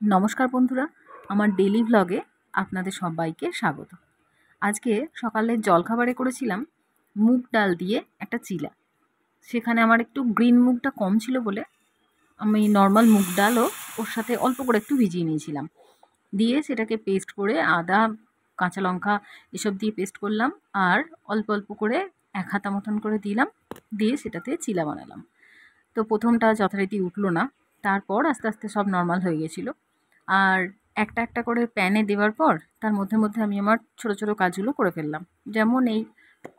নমস্কার বন্ধুরা, আমার ডেইলি ভ্লগে আপনাদের সবাইকে স্বাগত। আজকে সকালের জলখাবারে করেছিলাম মুগ ডাল দিয়ে একটা চিলা। সেখানে আমার একটু গ্রিন মুগটা কম ছিল বলে আমি নর্মাল মুগ ডালও ওর সাথে অল্প করে একটু ভিজিয়ে নিয়েছিলাম, দিয়ে সেটাকে পেস্ট করে আদা, কাঁচা লঙ্কা এসব দিয়ে পেস্ট করলাম, আর অল্প অল্প করে 1 হাতা মতন করে দিলাম, দিয়ে সেটাতে চিলা বানালাম। তো প্রথমটা যথারীতি উঠলো না, তারপর আস্তে আস্তে সব নর্মাল হয়ে গেছিলো। আর একটা একটা করে প্যানে দেওয়ার পর তার মধ্যে মধ্যে আমি আমার ছোটো ছোটো কাজগুলো করে ফেললাম। যেমন এই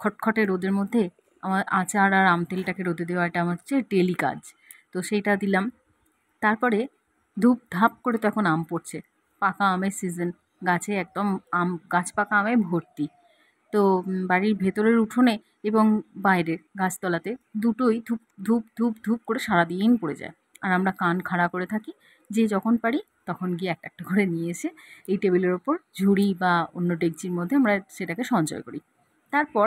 খটখটে রোদের মধ্যে আমার আচার আর আমতেলটাকে রোদে দেওয়া, এটা আমার হচ্ছে ডেলি কাজ। তো সেইটা দিলাম। তারপরে ধূপ ধাপ করে তখন আম পড়ছে, পাকা আমের সিজন, গাছে একদম আম, গাছ পাকা আমে ভর্তি। তো বাড়ির ভেতরের উঠোনে এবং বাইরের গাছতলাতে দুটোই ধূপ ধূপ ধূপ ধূপ করে সারাদিন পড়ে যায়। আর আমরা কান খাড়া করে থাকি, যে যখন পারি তখন গিয়ে একটা একটা করে নিয়ে এসে এই টেবিলের ওপর ঝুড়ি বা অন্য ডেকচির মধ্যে আমরা সেটাকে সঞ্চয় করি। তারপর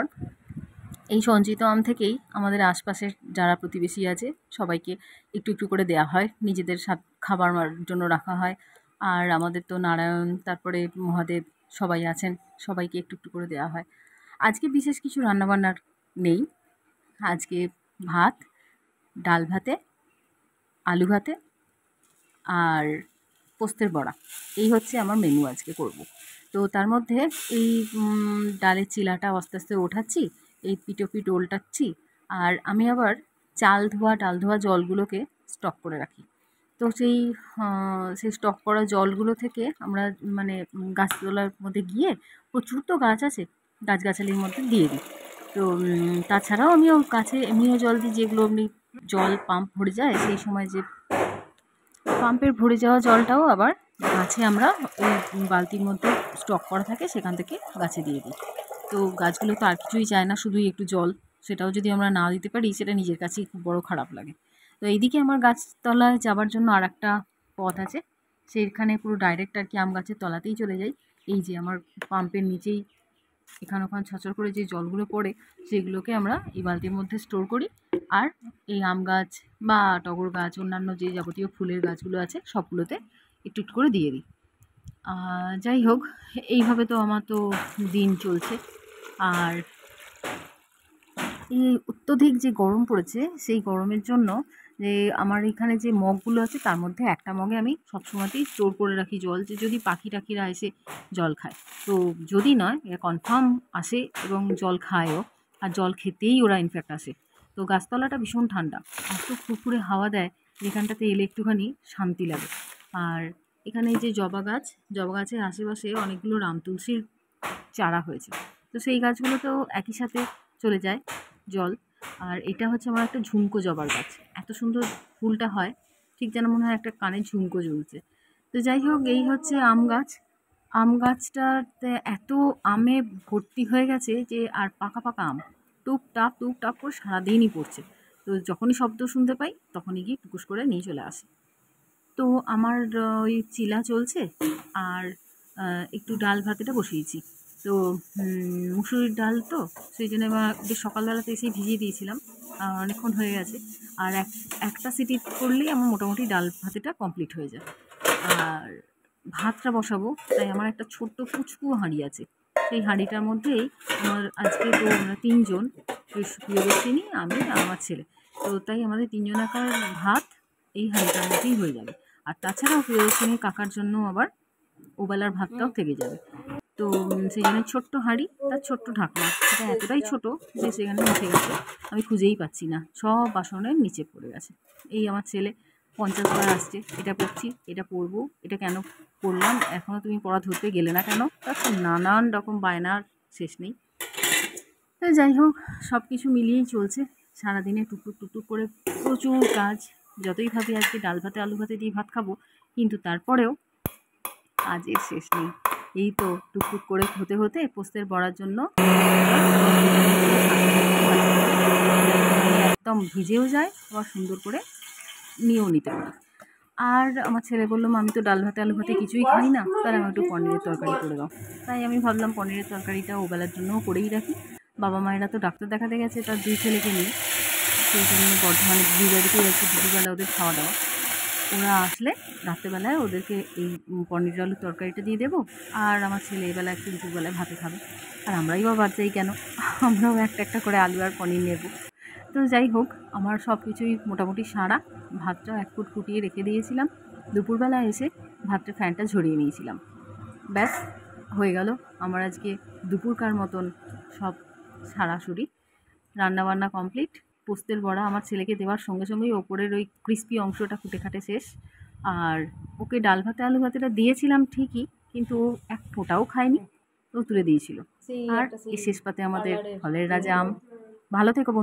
এই সঞ্চিত আম থেকেই আমাদের আশপাশের যারা প্রতিবেশী আছে সবাইকে একটু একটু করে দেয়া হয়, নিজেদের খাবার জন্য রাখা হয়। আর আমাদের তো নারায়ণ, তারপরে মহাদেব সবাই আছেন, সবাইকে একটু একটু করে দেওয়া হয়। আজকে বিশেষ কিছু রান্নাবান্নার নেই। আজকে ভাত, ডাল ভাতে, আলু ভাতে আর পোস্তের বড়া, এই হচ্ছে আমার মেনু আজকে করব। তো তার মধ্যে এই ডালের চিলাটা আস্তে আস্তে ওঠাচ্ছি, এই পিটোপিট ওল্টাচ্ছি। আর আমি আবার চাল ধোয়া ডাল ধোয়া জলগুলোকে স্টক করে রাখি। তো সেই স্টক করা জলগুলো থেকে আমরা মানে গাছতলার মধ্যে গিয়ে, প্রচুর তো গাছ আছে, গাছগাছালির মধ্যে দিয়ে দিই। তো তাছাড়াও আমি ওর কাছে এমনিও জল দিই, যেগুলো এমনি জল পাম্প ভরে যায় সেই সময়, যে পাম্পের ভরে যাওয়া জলটাও আবার গাছে আমরা ওই বালতির মধ্যে স্টক করা থাকে, সেখান থেকে গাছে দিয়ে দিই। তো গাছগুলো তো আর কিছুই চায় না, শুধুই একটু জল, সেটাও যদি আমরা না দিতে পারি সেটা নিজের কাছেই খুব বড় খারাপ লাগে। তো এইদিকে আমার গাছতলায় যাবার জন্য আর একটা পথ আছে, সেইখানে পুরো ডাইরেক্ট আর কি আম গাছের তলাতেই চলে যাই। এই যে আমার পাম্পের নিচেই এখানে ওখানে ছচর করে যে জলগুলো পড়ে, সেগুলোকে আমরা এই বালতির মধ্যে স্টোর করি। আর এই আম গাছ বা টগর গাছ, অন্যান্য যে যাবতীয় ফুলের গাছগুলো আছে সবগুলোতে একটু একটু করে দিয়ে দিই। যাই হোক, এইভাবে তো আমার তো দিন চলছে। আর এই অত্যধিক যে গরম পড়েছে, সেই গরমের জন্য যে আমার এখানে যে মগগুলো আছে তার মধ্যে একটা মগে আমি সবসময়তেই স্টোর করে রাখি জল, যে যদি পাখি টাকিরা এসে জল খায়। তো যদি নয়, এরা কনফার্ম আসে এবং জল খায়ও, আর জল খেতেই ওরা ইনফ্যাক্ট আসে। তো গাছতলাটা ভীষণ ঠান্ডা, এত ফুরফুরে হাওয়া দেয় যেখানটাতে এলে একটুখানি শান্তি লাগে। আর এখানে এই যে জবা গাছ, জবা গাছের আশেপাশে অনেকগুলো রাম তুলসীর চারা হয়েছে। তো সেই গাছগুলোতেও একই সাথে চলে যায় জল। আর এটা হচ্ছে আমার একটা ঝুমকো জবার গাছ, এত সুন্দর ফুলটা হয়, ঠিক যেন মনে হয় একটা কানে ঝুমকো ঝুলছে। তো যাই হোক, এই হচ্ছে আম গাছ। আম গাছটাতে এত আমে ভর্তি হয়ে গেছে যে আর পাকা পাকা আম টুপ টাপ করে সারাদিনই পড়ছে। তো যখনই শব্দ শুনতে পাই তখনই গিয়ে টুকুস করে নিয়ে চলে আসি। তো আমার ওই চিলা চলছে, আর একটু ডাল ভাতেটা বসিয়েছি। তো মুসুরির ডাল তো, সেই জন্য বেশ সকালবেলাতে এসেই ভিজিয়ে দিয়েছিলাম, অনেকক্ষণ হয়ে গেছে। আর একটা সিটি করলেই আমার মোটামুটি ডাল ভাতেটা কমপ্লিট হয়ে যায়। আর ভাতটা বসাবো, তাই আমার একটা ছোট্ট কুচকু হাঁড়ি আছে। সেই হাঁড়িটার মধ্যেই আমার আজকে তো আমরা 3 জন, প্রিয়দর্শিনী, আমি আর আমার ছেলে। তো তাই আমাদের 3 জনাকার ভাত এই হাঁড়িটার মধ্যেই হয়ে যাবে। আর তাছাড়াও প্রিয়দর্শিনী কাকার জন্য আবার ওবেলার ভাতটাও থেকে যাবে। তো সেই জন্য ছোট্ট হাঁড়ি, তার ছোট্ট ঢাকনা, সেটা এতটাই ছোট যে সেখানে উঠে গেছে, আমি খুঁজেই পাচ্ছি না, সব বাসনের নিচে পড়ে গেছে। এই আমার ছেলে 50 বার আসছে, এটা পড়ছি, এটা পড়বো, এটা কেন পড়লাম, এখনও তুমি পড়া ধরতে গেলে না কেন, তার নানান রকম বায়নার শেষ নেই। তো যাই হোক, সব কিছু মিলিয়েই চলছে সারাদিনে টুকটুক টুকটুক করে প্রচুর কাজ। যতই ভাবি আজকে ডাল ভাতে আলু ভাতে দিয়ে ভাত খাবো, কিন্তু তারপরেও কাজের শেষ নেই। এই তো টুকটুক করে হতে হতে পোস্তের বড়ার জন্য একদম ভিজেও যায়, আবার সুন্দর করে নিয়েও নিতে পারি। আর আমার ছেলে বললো, আমি তো ডাল ভাতে আলু ভাতে কিছুই খাই না, তাহলে আমি একটু পনিরের তরকারি করে দাও। তাই আমি ভাবলাম পনিরের তরকারিটা ওবেলার জন্যও করেই রাখি। বাবা মায়েরা তো ডাক্তার দেখাতে গেছে তার 2 ছেলেকে নিয়ে, সেই জন্য বর্ধমানে দিদি বাড়িতেই আছে, দুপুরবেলা ওদের খাওয়া দাওয়া। ওরা আসলে রাত্রেবেলায় ওদেরকে এই পনির আলুর তরকারিটা দিয়ে দেবো, আর আমার ছেলে এবেলা একটু দুপুরবেলায় ভাতে খাবে, আর আমরাই বা বাদ যাই কেন, আমরাও একটা একটা করে আলু আর পনির নেব। তো যাই হোক, আমার সব কিছুই মোটামুটি সারা। ভাতটাও এক ফুট ফুটিয়ে রেখে দিয়েছিলাম, দুপুরবেলা এসে ভাতটা ফ্যানটা ঝরিয়ে নিয়েছিলাম। ব্যাস হয়ে গেল আমার আজকে দুপুরকার মতন সব সারাসুরি রান্নাবান্না কমপ্লিট। পোস্তের বড়া আমার ছেলেকে দেওয়ার সঙ্গে সঙ্গেই ওপরের ওই ক্রিস্পি অংশটা কুটে খাটে শেষ। আর ওকে ডাল ভাতে আলু ভাতেটা দিয়েছিলাম ঠিকই, কিন্তু ও এক ফোঁটাও খায়নি, ও তুলে দিয়েছিল। আর এই শেষ পাতে আমাদের ফলের রাজা আম। ভালো থেকো বন্ধু।